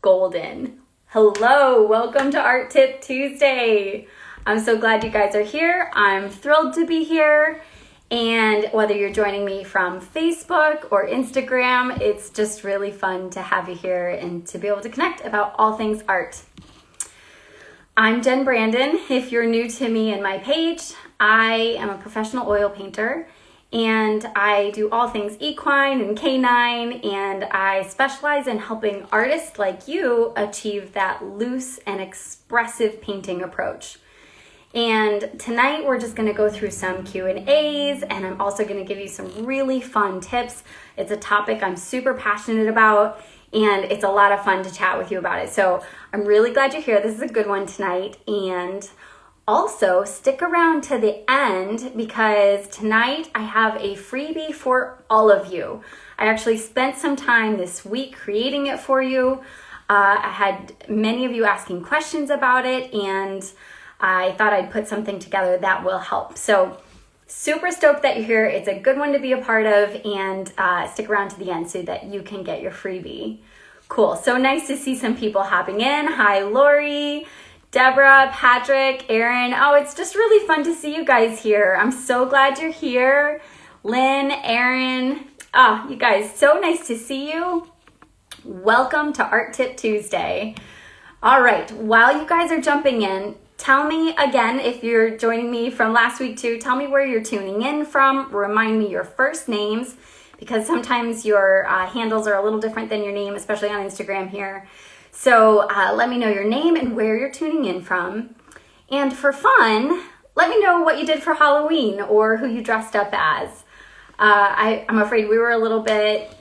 golden. Hello, welcome to Art Tip Tuesday. I'm so glad you guys are here. I'm thrilled to be here. And whether you're joining me from Facebook or Instagram, it's just really fun to have you here and to be able to connect about all things art. I'm Jen Brandon. If you're new to me and my page, I am a professional oil painter and I do all things equine and canine, and I specialize in helping artists like you achieve that loose and expressive painting approach. And tonight we're just gonna go through some Q&As, and I'm also gonna give you some really fun tips. It's a topic I'm super passionate about, and it's a lot of fun to chat with you about it. So I'm really glad you're here. This is a good one tonight. And also stick around to the end because tonight I have a freebie for all of you. I actually spent some time this week creating it for you. I had many of you asking questions about it, and I thought I'd put something together that will help. So super stoked that you're here. It's a good one to be a part of, and stick around to the end so that you can get your freebie. Cool. So nice to see some people hopping in. Hi, Lori, Deborah, Patrick, Aaron. Oh, it's just really fun to see you guys here. I'm so glad you're here. Lynn, Aaron. Oh, you guys, so nice to see you. Welcome to Art Tip Tuesday. All right, while you guys are jumping in, tell me again, if you're joining me from last week too, tell me where you're tuning in from. Remind me your first names, because sometimes your handles are a little different than your name, especially on Instagram here. So let me know your name and where you're tuning in from. And for fun, let me know what you did for Halloween or who you dressed up as. I'm afraid we were a little bit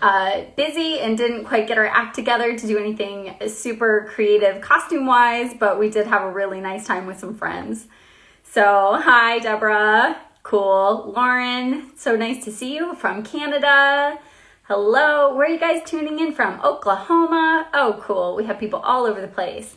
busy and didn't quite get our act together to do anything super creative costume-wise, but we did have a really nice time with some friends. So hi, Deborah. Cool. Lauren, so nice to see you from Canada. Hello. Where are you guys tuning in from? Oklahoma. Oh, cool. We have people all over the place.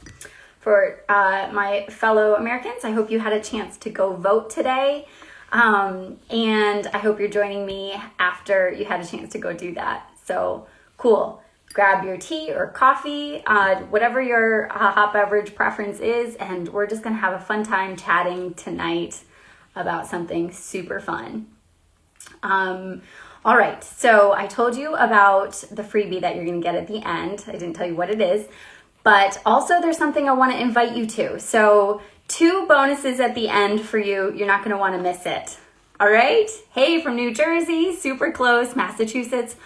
For my fellow Americans, I hope you had a chance to go vote today. And I hope you're joining me after you had a chance to go do that. So cool. Grab your tea or coffee, whatever your hot beverage preference is, and we're just going to have a fun time chatting tonight about something super fun. All right, so I told you about the freebie that you're going to get at the end. I didn't tell you what it is, but also there's something I want to invite you to. So 2 bonuses at the end for you. You're not going to want to miss it. All right? Hey, from New Jersey, super close, Massachusetts.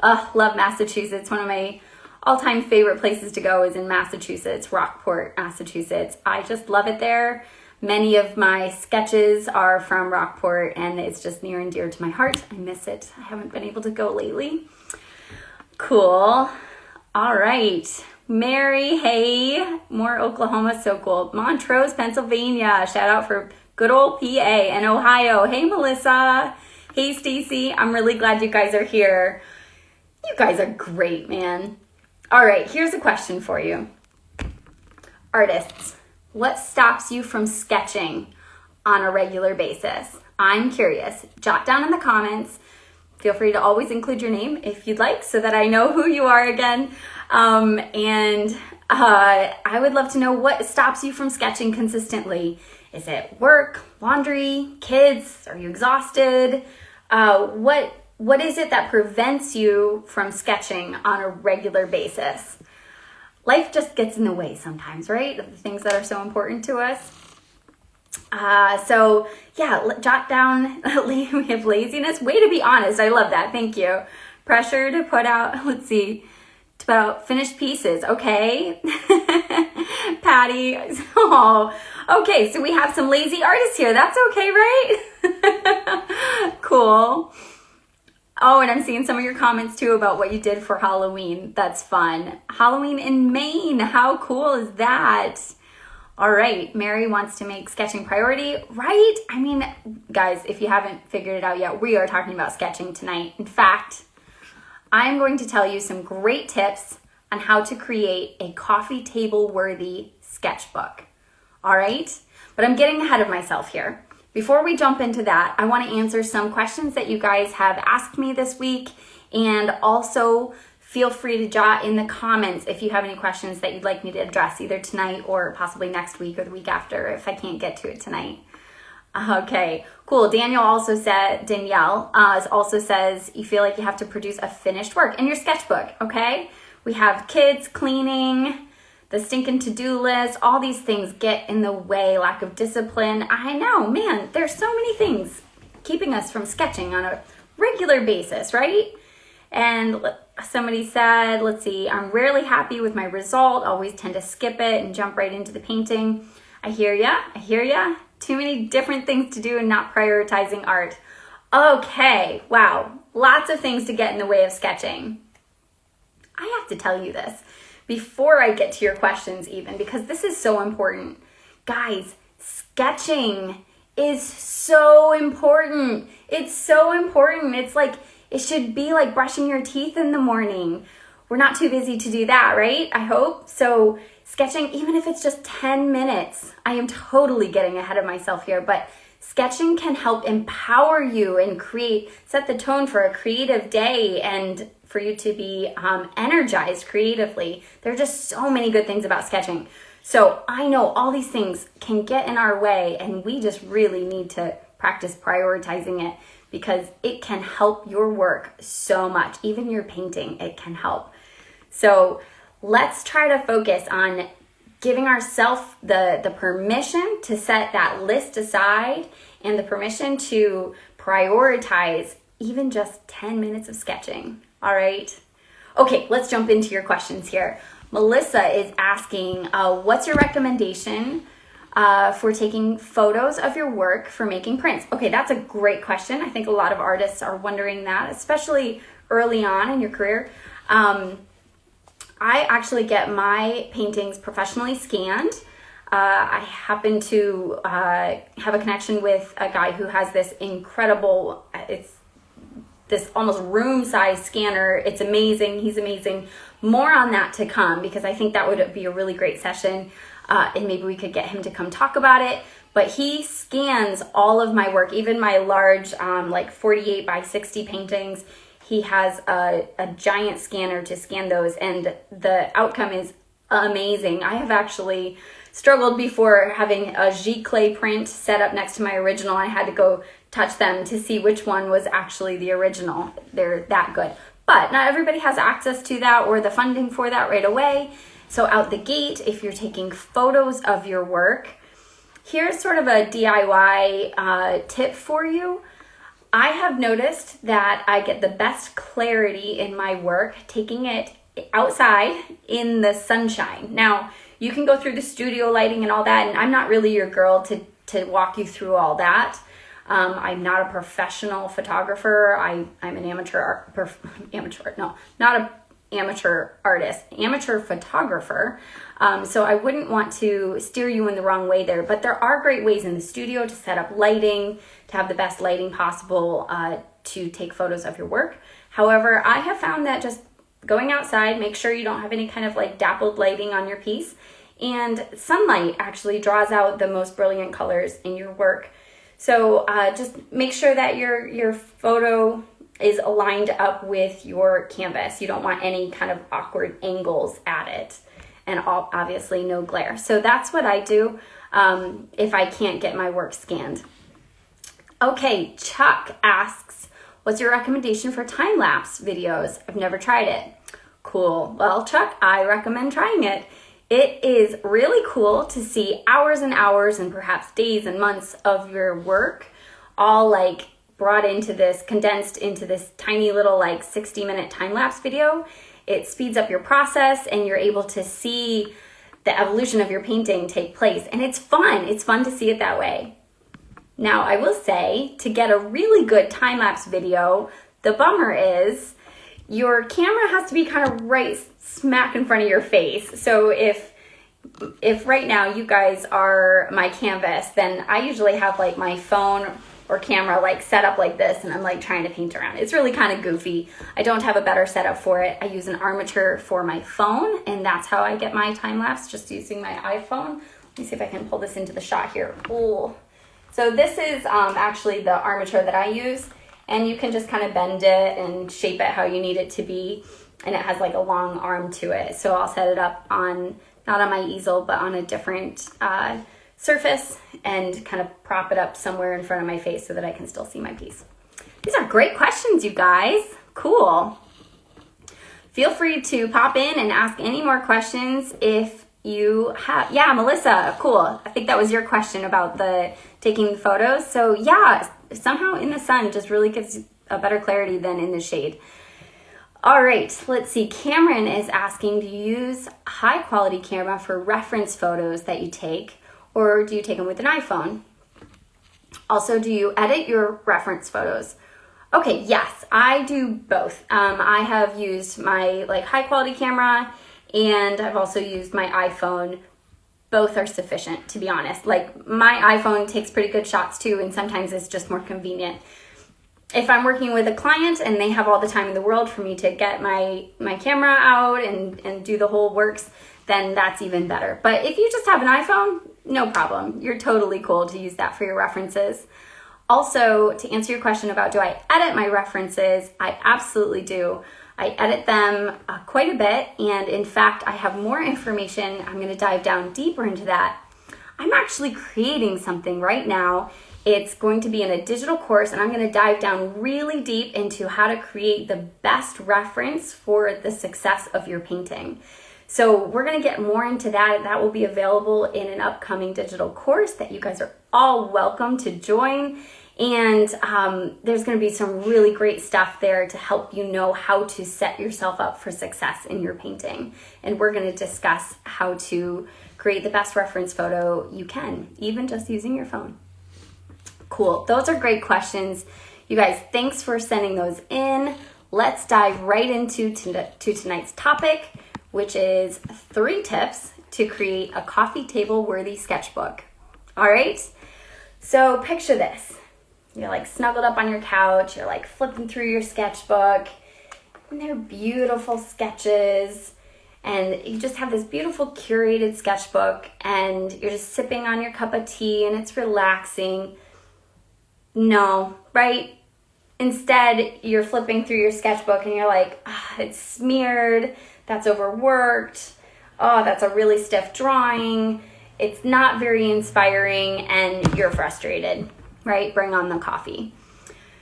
Love Massachusetts. One of my all-time favorite places to go is in Massachusetts, Rockport, Massachusetts. I just love it there. Many of my sketches are from Rockport, and it's just near and dear to my heart. I miss it. I haven't been able to go lately. Cool. All right. Mary, hey. More Oklahoma, so cool. Montrose, Pennsylvania. Shout out for good old PA and Ohio. Hey, Melissa. Hey, Stacy. I'm really glad you guys are here. You guys are great, man. All right, here's a question for you. Artists, what stops you from sketching on a regular basis? I'm curious. Jot down in the comments. Feel free to always include your name if you'd like so that I know who you are again. I would love to know what stops you from sketching consistently. Is it work, laundry, kids? Are you exhausted? What is it that prevents you from sketching on a regular basis? Life just gets in the way sometimes, right? Of the things that are so important to us. So yeah, jot down, we have laziness. Way to be honest. I love that. Thank you. Pressure to put out, to put out finished pieces. Okay. Patty. Oh, okay. So we have some lazy artists here. That's okay, right? Cool. Oh, and I'm seeing some of your comments too about what you did for Halloween. That's fun. Halloween in Maine. How cool is that? All right. Mary wants to make sketching priority, right? I mean, guys, if you haven't figured it out yet, we are talking about sketching tonight. In fact, I'm going to tell you some great tips on how to create a coffee table worthy sketchbook. All right. But I'm getting ahead of myself here. Before we jump into that, I want to answer some questions that you guys have asked me this week, and also Feel free to jot in the comments if you have any questions that you'd like me to address either tonight or possibly next week or the week after if I can't get to it tonight. Okay, cool. Danielle also says you feel like you have to produce a finished work in your sketchbook, okay? We have kids, cleaning, the stinking to-do list, all these things get in the way, lack of discipline. I know, man, there's so many things keeping us from sketching on a regular basis, right? And somebody said, let's see, I'm rarely happy with my result, always tend to skip it and jump right into the painting. I hear ya. Too many different things to do and not prioritizing art. Okay, wow, lots of things to get in the way of sketching. I have to tell you this before I get to your questions even, because this is so important. Guys, sketching is so important. It's so important. It's like, it should be like brushing your teeth in the morning. We're not too busy to do that, right? I hope. So sketching, even if it's just 10 minutes, I am totally getting ahead of myself here, but sketching can help empower you and set the tone for a creative day and for you to be energized creatively. There are just so many good things about sketching. So I know all these things can get in our way and we just really need to practice prioritizing it because it can help your work so much. Even your painting, it can help. So let's try to focus on giving ourselves the permission to set that list aside and the permission to prioritize even just 10 minutes of sketching. All right. Okay, let's jump into your questions here. Melissa is asking, what's your recommendation for taking photos of your work for making prints? Okay, that's a great question. I think a lot of artists are wondering that, especially early on in your career. I actually get my paintings professionally scanned. I happen to have a connection with a guy who has this incredible, it's this almost room-sized scanner. It's amazing. He's amazing. More on that to come because I think that would be a really great session and maybe we could get him to come talk about it. But he scans all of my work, even my large like 48 by 60 paintings. He has a giant scanner to scan those and the outcome is amazing. I have actually struggled before having a giclée print set up next to my original. I had to go touch them to see which one was actually the original. They're that good. But not everybody has access to that or the funding for that right away. So out the gate, if you're taking photos of your work, here's sort of a DIY tip for you. I have noticed that I get the best clarity in my work taking it outside in the sunshine. Now, you can go through the studio lighting and all that, and I'm not really your girl to walk you through all that. I'm not a professional photographer. I'm an amateur artist, amateur photographer. So I wouldn't want to steer you in the wrong way there, but there are great ways in the studio to set up lighting, to have the best lighting possible to take photos of your work. However, I have found that just going outside, make sure you don't have any kind of like dappled lighting on your piece, and sunlight actually draws out the most brilliant colors in your work. So just make sure that your photo is aligned up with your canvas. You don't want any kind of awkward angles at it, and obviously no glare. So that's what I do if I can't get my work scanned. Okay, Chuck asks, what's your recommendation for time-lapse videos? I've never tried it. Cool. Well, Chuck, I recommend trying it. It is really cool to see hours and hours and perhaps days and months of your work all like brought into this, condensed into this tiny little like 60-minute time-lapse video. It speeds up your process and you're able to see the evolution of your painting take place. And it's fun. It's fun to see it that way. Now, I will say, to get a really good time-lapse video, the bummer is your camera has to be kind of right smack in front of your face. So if right now you guys are my canvas, then I usually have like my phone or camera like set up like this and I'm like trying to paint around. It's really kind of goofy. I don't have a better setup for it. I use an armature for my phone and that's how I get my time lapse, just using my iPhone. Let me see if I can pull this into the shot here. Oh. So this is actually the armature that I use, and you can just kind of bend it and shape it how you need it to be. and it has like a long arm to it. So I'll set it up on, not on my easel, but on a different surface and kind of prop it up somewhere in front of my face so that I can still see my piece. These are great questions, you guys. Cool. Feel free to pop in and ask any more questions if you have. Yeah, Melissa, cool. I think that was your question about the taking photos. So yeah, somehow in the sun just really gives a better clarity than in the shade. All right, let's see. Cameron is asking, do you use a high quality camera for reference photos that you take, or do you take them with an iPhone? Also, do you edit your reference photos? Okay, yes, I do both. I have used my high quality camera, and I've also used my iPhone. Both are sufficient, to be honest. Like, my iPhone takes pretty good shots too, and sometimes it's just more convenient. If I'm working with a client and they have all the time in the world for me to get my camera out and do the whole works, then that's even better. But if you just have an iPhone, no problem. You're totally cool to use that for your references. Also, to answer your question about do I edit my references, I absolutely do. I edit them quite a bit, and in fact, I have more information. I'm going to dive down deeper into that. I'm actually creating something right now. It's going to be in a digital course, and I'm going to dive down really deep into how to create the best reference for the success of your painting. So we're going to get more into that. That will be available in an upcoming digital course that you guys are all welcome to join. And there's going to be some really great stuff there to help you know how to set yourself up for success in your painting. And we're going to discuss how to create the best reference photo you can, even just using your phone. Cool. Those are great questions. You guys, thanks for sending those in. Let's dive right into tonight's topic, which is 3 tips to create a coffee table worthy sketchbook. All right. So picture this. You're snuggled up on your couch. You're flipping through your sketchbook, and they're beautiful sketches. And you just have this beautiful curated sketchbook, and you're just sipping on your cup of tea, and it's relaxing. No, right? Instead, you're flipping through your sketchbook and you're like, it's smeared, that's overworked, oh, that's a really stiff drawing, it's not very inspiring, and you're frustrated, right? Bring on the coffee.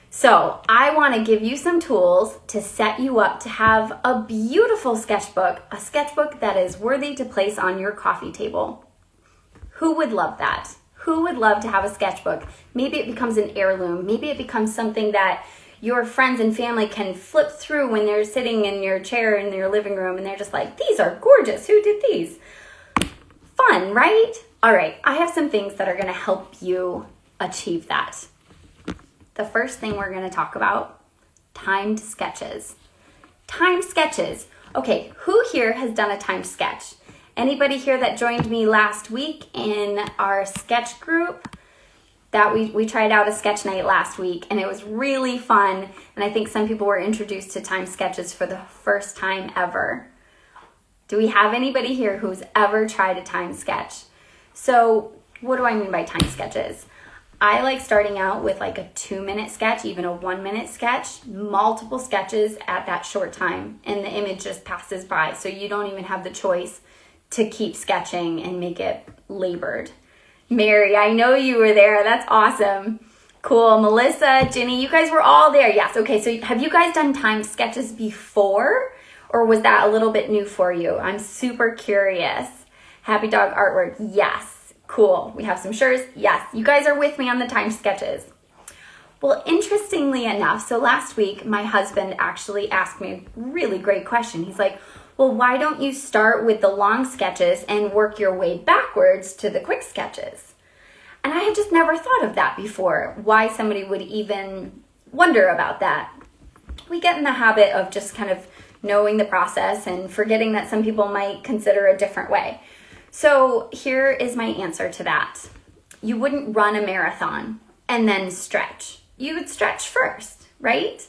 So I want to give you some tools to set you up to have a beautiful sketchbook, a sketchbook that is worthy to place on your coffee table. Who would love that? Who would love to have a sketchbook? Maybe it becomes an heirloom. Maybe it becomes something that your friends and family can flip through when they're sitting in your chair in your living room and they're just like, these are gorgeous. Who did these? Fun, right? All right, I have some things that are going to help you achieve that. The first thing we're going to talk about, timed sketches. Timed sketches. Okay, who here has done a timed sketch? Anybody here that joined me last week in our sketch group? That we tried out a sketch night last week, and it was really fun. And I think some people were introduced to timed sketches for the first time ever. Do we have anybody here who's ever tried a timed sketch? So what do I mean by timed sketches? I like starting out with a 2-minute sketch, even a 1-minute sketch, multiple sketches at that short time, and the image just passes by. So you don't even have the choice to keep sketching and make it labored. Mary, I know you were there. That's awesome. Cool. Melissa, Ginny, you guys were all there. Yes. Okay. So have you guys done timed sketches before, or was that a little bit new for you? I'm super curious. Happy Dog Artwork. Yes. Cool. We have some shirts. Yes. You guys are with me on the timed sketches. Well, interestingly enough, so last week, my husband actually asked me a really great question. He's like, well, why don't you start with the long sketches and work your way backwards to the quick sketches? And I had just never thought of that before, why somebody would even wonder about that. We get in the habit of just kind of knowing the process and forgetting that some people might consider a different way. So here is my answer to that. You wouldn't run a marathon and then stretch. You would stretch first, right?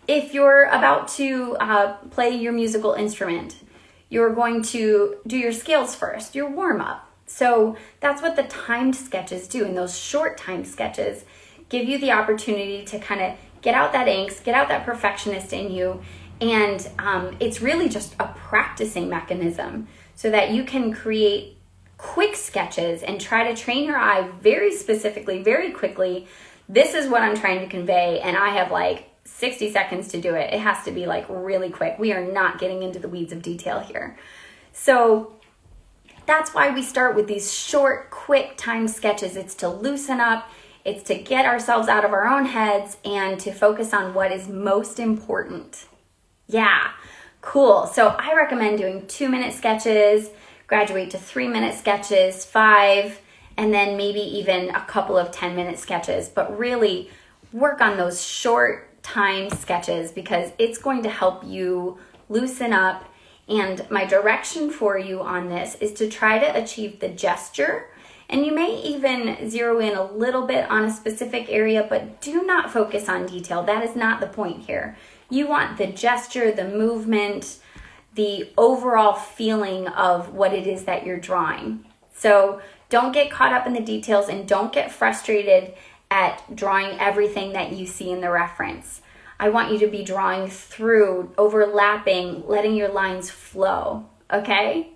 If you're about to play your musical instrument, you're going to do your scales first, your warm-up. So that's what the timed sketches do. And those short timed sketches give you the opportunity to kind of get out that angst, get out that perfectionist in you, And it's really just a practicing mechanism so that you can create quick sketches and try to train your eye very specifically, very quickly. This is what I'm trying to convey, and I have like 60 seconds to do it. It has to be like really quick. We are not getting into the weeds of detail here. So that's why we start with these short, quick time sketches. It's to loosen up, it's to get ourselves out of our own heads and to focus on what is most important. Yeah, cool. So I recommend doing 2-minute sketches, graduate to 3-minute sketches, 5, and then maybe even a couple of 10-minute sketches, but really work on those short time sketches because it's going to help you loosen up. And my direction for you on this is to try to achieve the gesture. And you may even zero in a little bit on a specific area, but do not focus on detail. That is not the point here. You want the gesture, the movement, the overall feeling of what it is that you're drawing. So don't get caught up in the details and don't get frustrated at drawing everything that you see in the reference. I want you to be drawing through, overlapping, letting your lines flow, okay?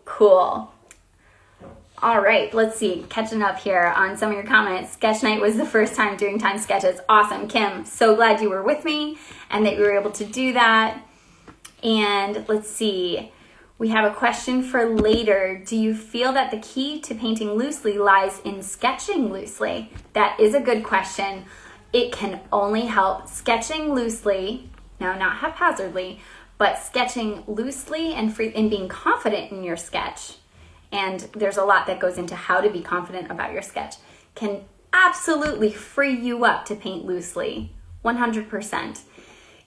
Cool. All right, let's see, catching up here on some of your comments. Sketch night was the first time doing time sketches. Awesome, Kim. So glad you were with me and that you were able to do that. And let's see, we have a question for later. Do you feel that the key to painting loosely lies in sketching loosely? That is a good question. It can only help. Sketching loosely, now not haphazardly, but sketching loosely and being confident in your sketch. And there's a lot that goes into how to be confident about your sketch, can absolutely free you up to paint loosely, 100%.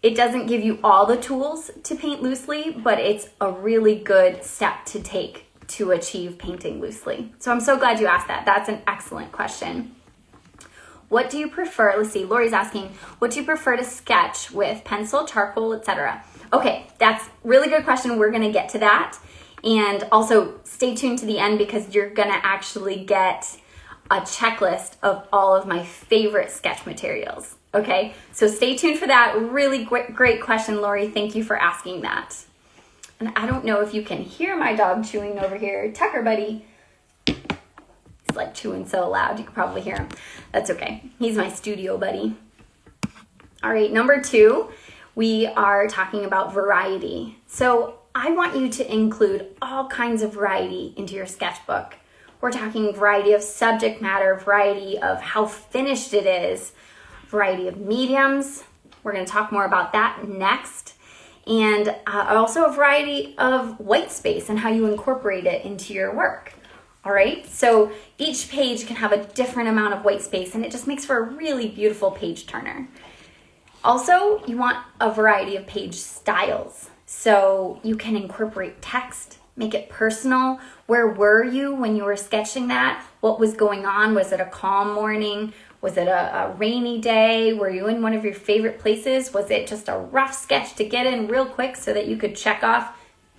It doesn't give you all the tools to paint loosely, but it's a really good step to take to achieve painting loosely. So I'm so glad you asked that. That's an excellent question. What do you prefer? Let's see, Lori's asking, what do you prefer to sketch with? Pencil, charcoal, etc.? Okay, that's a really good question. We're gonna get to that. And also stay tuned to the end because you're gonna actually get a checklist of all of my favorite sketch materials. Okay, so stay tuned for that. Really great question, Lori. Thank you for asking that. And I don't know if you can hear my dog chewing over here. Tucker, buddy. He's like chewing so loud, you can probably hear him. That's okay. He's my studio buddy. All right, number 2, we are talking about variety. So I want you to include all kinds of variety into your sketchbook. We're talking variety of subject matter, variety of how finished it is, variety of mediums. We're going to talk more about that next. And also a variety of white space and how you incorporate it into your work. All right, so each page can have a different amount of white space and it just makes for a really beautiful page turner. Also, you want a variety of page styles. So you can incorporate text, make it personal. Where were you when you were sketching that? What was going on? Was it a calm morning? Was it a rainy day? Were you in one of your favorite places? Was it just a rough sketch to get in real quick so that you could check off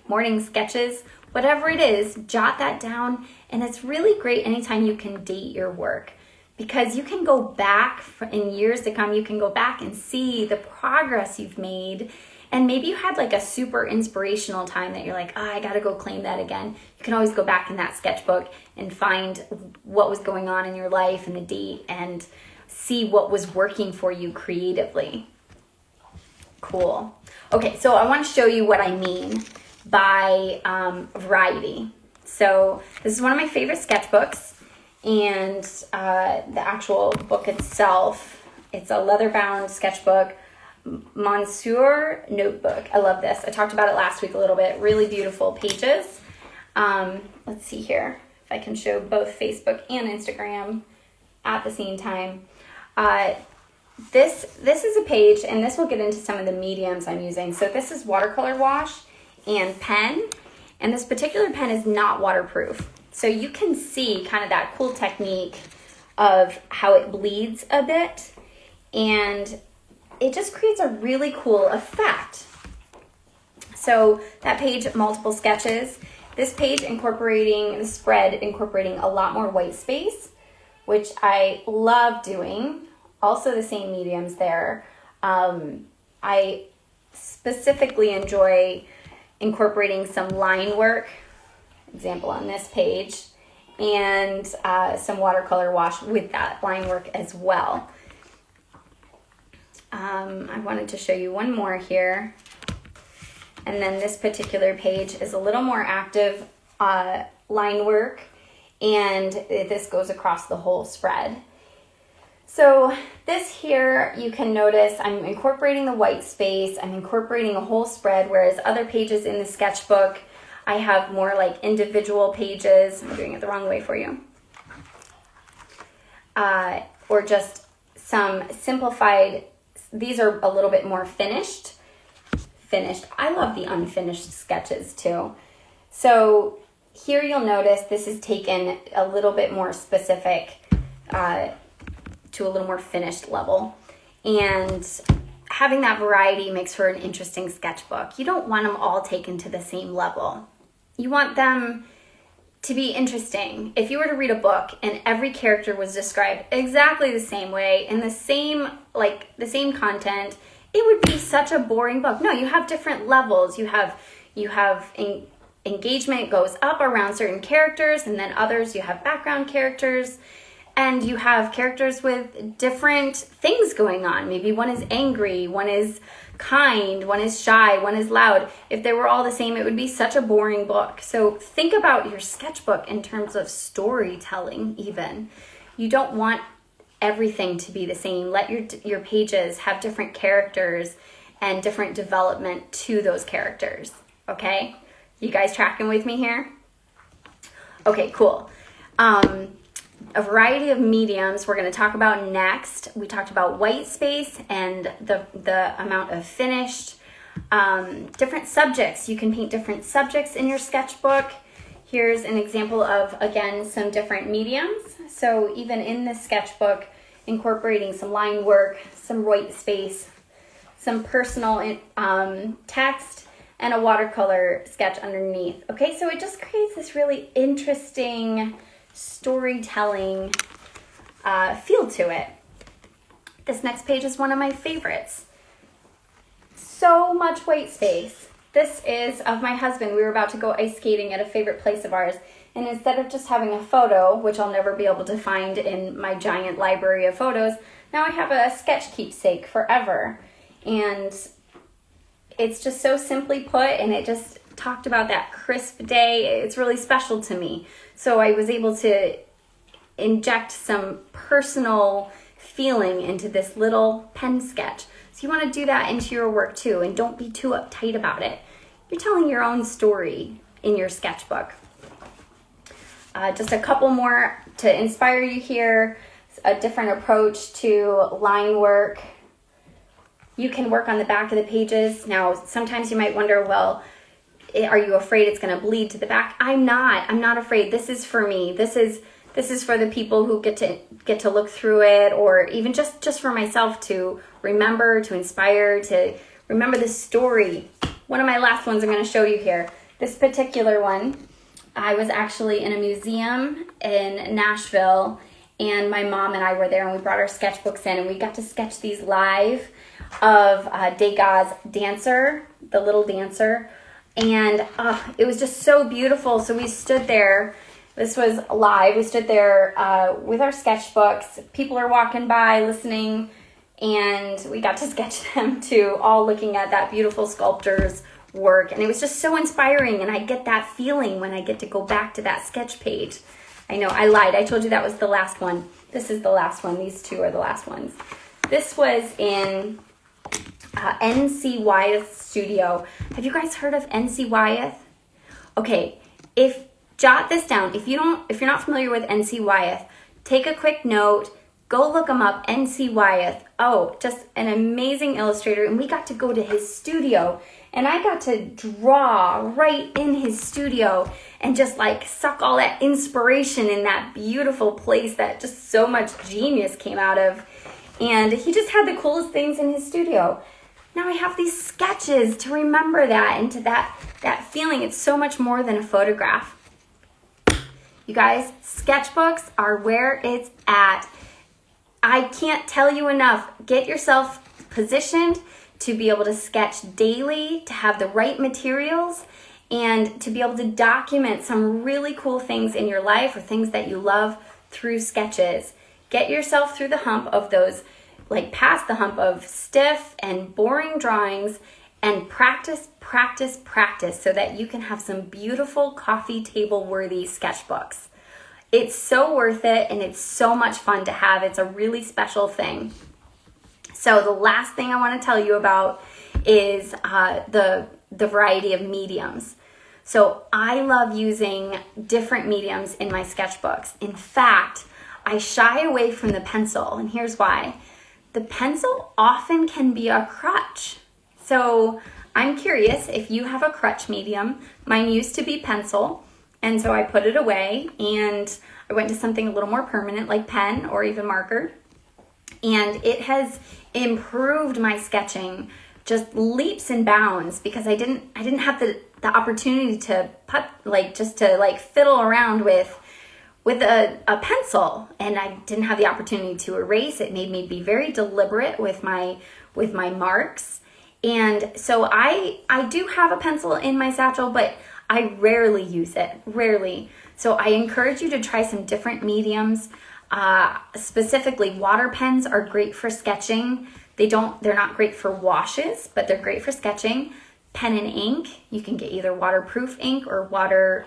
morning sketches? Whatever it is, jot that down. And it's really great anytime you can date your work because you can go back in years to come, you can go back and see the progress you've made. And maybe you had like a super inspirational time that you're like, oh, I gotta go claim that again. You can always go back in that sketchbook and find what was going on in your life and the date and see what was working for you creatively. Cool. Okay, so I want to show you what I mean by variety. So this is one of my favorite sketchbooks, and the actual book itself, it's a leather-bound sketchbook, Monsieur notebook. I love this. I talked about it last week a little bit. Really beautiful pages. Let's see here if I can show both Facebook and Instagram at the same time. This is a page, and this will get into some of the mediums I'm using. So this is watercolor wash and pen, and this particular pen is not waterproof. So you can see kind of that cool technique of how it bleeds a bit, and it just creates a really cool effect. So that page, multiple sketches. This page incorporating, the spread incorporating a lot more white space, which I love doing. Also the same mediums there. I specifically enjoy incorporating some line work, example on this page, and some watercolor wash with that line work as well. I wanted to show you one more here. And then this particular page is a little more active line work, and this goes across the whole spread. So this here, you can notice I'm incorporating the white space, I'm incorporating a whole spread, whereas other pages in the sketchbook, I have more like individual pages. I'm doing it the wrong way for you. Or just some simplified, these are a little bit more finished. I love the unfinished sketches too. So here you'll notice this is taken a little bit more specific to a little more finished level. And having that variety makes for an interesting sketchbook. You don't want them all taken to the same level. You want them to be interesting. If you were to read a book and every character was described exactly the same way in the same content, it would be such a boring book. No, you have different levels. You have engagement goes up around certain characters, and then others you have background characters, and you have characters with different things going on. Maybe one is angry, one is kind, one is shy, one is loud. If they were all the same, it would be such a boring book. So think about your sketchbook in terms of storytelling even. You don't want everything to be the same. Let your pages have different characters and different development to those characters, okay? You guys tracking with me here? Okay, cool. A variety of mediums we're going to talk about next. We talked about white space and the amount of finished. Different subjects. You can paint different subjects in your sketchbook. Here's an example of, again, some different mediums. So even in this sketchbook, incorporating some line work, some white space, some personal text, and a watercolor sketch underneath. Okay, so it just creates this really interesting storytelling feel to it. This next page is one of my favorites. So much white space. This is of my husband. We were about to go ice skating at a favorite place of ours, and instead of just having a photo, which I'll never be able to find in my giant library of photos, now I have a sketch keepsake forever. And it's just so simply put, and it just talked about that crisp day. It's really special to me. So I was able to inject some personal feeling into this little pen sketch. So you want to do that into your work too, and don't be too uptight about it. You're telling your own story in your sketchbook. Just a couple more to inspire you here. A different approach to line work. You can work on the back of the pages. Now, sometimes you might wonder, well, are you afraid it's going to bleed to the back? I'm not afraid. This is for me. This is for the people who get to look through it, or even just for myself to remember, to inspire, to remember the story. One of my last ones I'm going to show you here. This particular one, I was actually in a museum in Nashville, and my mom and I were there, and we brought our sketchbooks in, and we got to sketch these live of Degas' dancer, the little dancer. And it was just so beautiful. So we stood there. This was live. We stood there with our sketchbooks. People are walking by, listening, and we got to sketch them too, all looking at that beautiful sculptor's work. And it was just so inspiring, and I get that feeling when I get to go back to that sketch page. I know, I lied. I told you that was the last one. This is the last one. These two are the last ones. This was in N.C. Wyeth's studio. Have you guys heard of N.C. Wyeth? Okay, jot this down. If you're not familiar with N.C. Wyeth, take a quick note. Go look him up, N.C. Wyeth. Oh, just an amazing illustrator. And we got to go to his studio, and I got to draw right in his studio and just like suck all that inspiration in that beautiful place that just so much genius came out of. And he just had the coolest things in his studio. Now I have these sketches to remember that, and to that feeling. It's so much more than a photograph. You guys, sketchbooks are where it's at. I can't tell you enough. Get yourself positioned to be able to sketch daily, to have the right materials, and to be able to document some really cool things in your life or things that you love through sketches. Get yourself through the hump of those, like past the hump of stiff and boring drawings, and practice, practice, practice so that you can have some beautiful coffee table worthy sketchbooks. It's so worth it, and it's so much fun to have. It's a really special thing. So the last thing I want to tell you about is the variety of mediums. So I love using different mediums in my sketchbooks. In fact, I shy away from the pencil, and here's why. The pencil often can be a crutch. So I'm curious if you have a crutch medium. Mine used to be pencil, and so I put it away, and I went to something a little more permanent like pen or even marker. And it has improved my sketching just leaps and bounds because I didn't have the opportunity to fiddle around with a pencil, and I didn't have the opportunity to erase. It made me be very deliberate with my marks. And so I do have a pencil in my satchel, but I rarely use it, rarely. So I encourage you to try some different mediums. Specifically, water pens are great for sketching. They're not great for washes, but they're great for sketching. Pen and ink, you can get either waterproof ink or water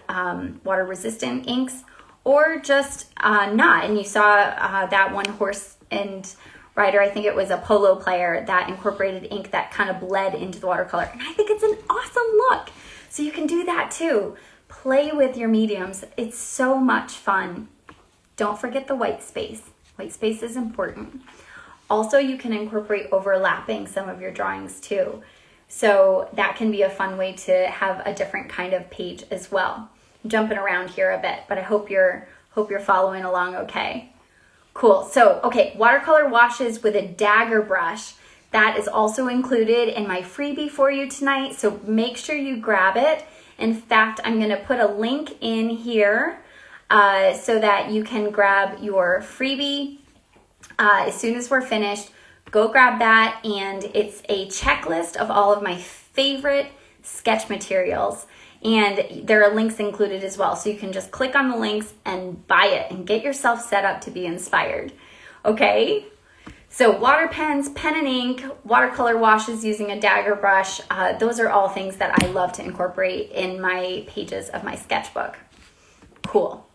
resistant inks, or just not. And you saw that one horse and rider, I think it was a polo player, that incorporated ink that kind of bled into the watercolor. And I think it's an awesome look. So you can do that too. Play with your mediums. It's so much fun. Don't forget the white space. White space is important. Also, you can incorporate overlapping some of your drawings too. So that can be a fun way to have a different kind of page as well. I'm jumping around here a bit, but I hope you're following along okay. Cool. So, okay, watercolor washes with a dagger brush. That is also included in my freebie for you tonight, so make sure you grab it. In fact, I'm going to put a link in here so that you can grab your freebie as soon as we're finished. Go grab that, and it's a checklist of all of my favorite sketch materials. And there are links included as well. So you can just click on the links and buy it and get yourself set up to be inspired. Okay? So water pens, pen and ink, watercolor washes using a dagger brush. Those are all things that I love to incorporate in my pages of my sketchbook. Cool.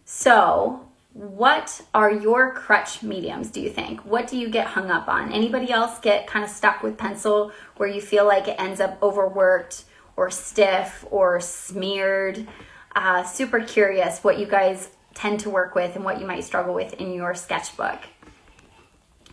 So what are your crutch mediums, do you think? What do you get hung up on? Anybody else get kind of stuck with pencil where you feel like it ends up overworked or stiff or smeared? Super curious what you guys tend to work with and what you might struggle with in your sketchbook.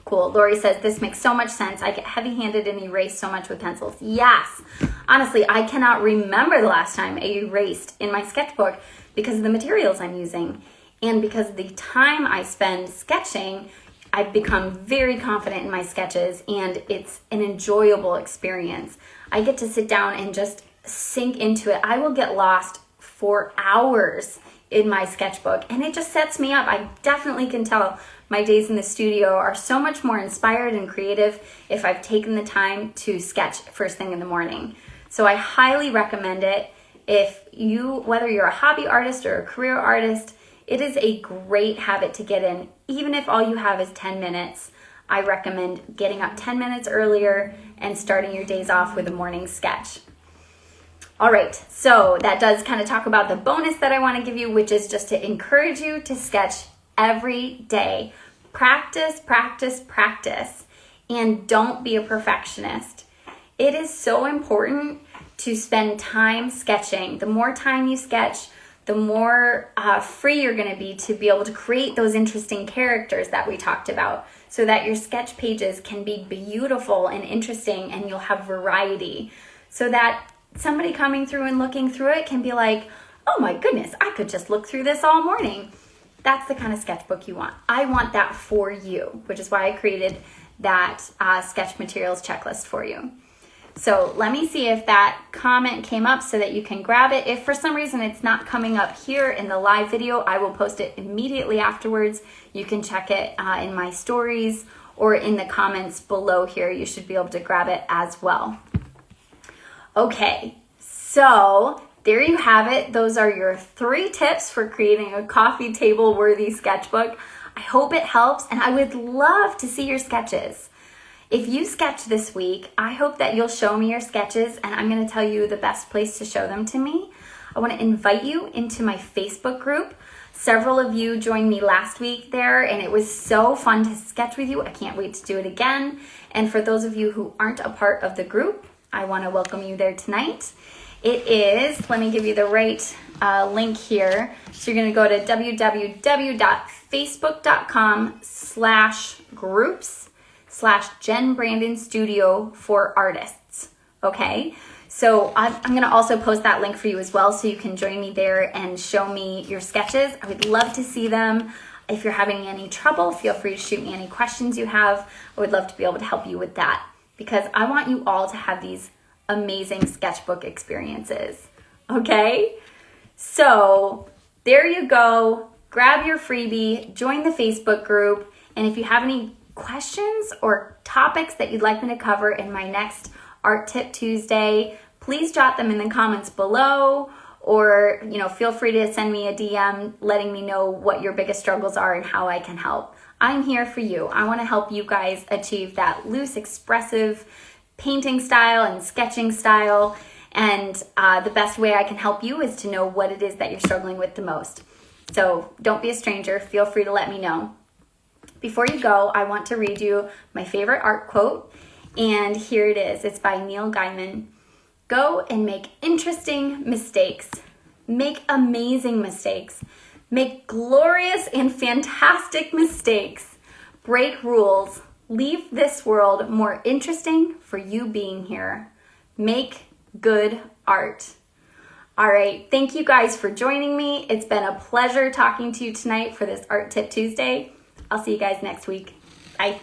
Cool. Lori says, this makes so much sense. I get heavy-handed and erase so much with pencils. Yes. Honestly, I cannot remember the last time I erased in my sketchbook because of the materials I'm using. And because of the time I spend sketching, I've become very confident in my sketches, and it's an enjoyable experience. I get to sit down and just sink into it. I will get lost for hours in my sketchbook, and it just sets me up. I definitely can tell my days in the studio are so much more inspired and creative if I've taken the time to sketch first thing in the morning. So I highly recommend it. Whether you're a hobby artist or a career artist, it is a great habit to get in. Even if all you have is 10 minutes, I recommend getting up 10 minutes earlier and starting your days off with a morning sketch. All right, so that does kind of talk about the bonus that I want to give you, which is just to encourage you to sketch every day. Practice, practice, practice, and don't be a perfectionist. It is so important to spend time sketching. The more time you sketch, the more free you're going to be able to create those interesting characters that we talked about, so that your sketch pages can be beautiful and interesting, and you'll have variety, so that somebody coming through and looking through it can be like, oh my goodness, I could just look through this all morning. That's the kind of sketchbook you want. I want that for you, which is why I created that sketch materials checklist for you. So let me see if that comment came up so that you can grab it. If for some reason it's not coming up here in the live video, I will post it immediately afterwards. You can check it in my stories or in the comments below here. You should be able to grab it as well. Okay, so there you have it. Those are your 3 tips for creating a coffee table worthy sketchbook. I hope it helps, and I would love to see your sketches. If you sketch this week, I hope that you'll show me your sketches, and I'm going to tell you the best place to show them to me. I want to invite you into my Facebook group. Several of you joined me last week there, and it was so fun to sketch with you. I can't wait to do it again. And for those of you who aren't a part of the group, I want to welcome you there tonight. It is, let me give you the right link here. So you're going to go to www.facebook.com/groups/Jen Brandon Studio for Artists. Okay, so I'm going to also post that link for you as well, so you can join me there and show me your sketches. I would love to see them. If you're having any trouble, feel free to shoot me any questions you have. I would love to be able to help you with that, because I want you all to have these amazing sketchbook experiences. Okay, so there you go. Grab your freebie, join the Facebook group, and if you have any questions or topics that you'd like me to cover in my next Art Tip Tuesday, please jot them in the comments below, or feel free to send me a DM letting me know what your biggest struggles are and how I can help. I'm here for you. I want to help you guys achieve that loose, expressive painting style and sketching style, and the best way I can help you is to know what it is that you're struggling with the most. So don't be a stranger. Feel free to let me know. Before you go, I want to read you my favorite art quote, and here it is. It's by Neil Gaiman. Go and make interesting mistakes. Make amazing mistakes. Make glorious and fantastic mistakes. Break rules. Leave this world more interesting for you being here. Make good art. All right, thank you guys for joining me. It's been a pleasure talking to you tonight for this Art Tip Tuesday. I'll see you guys next week. Bye.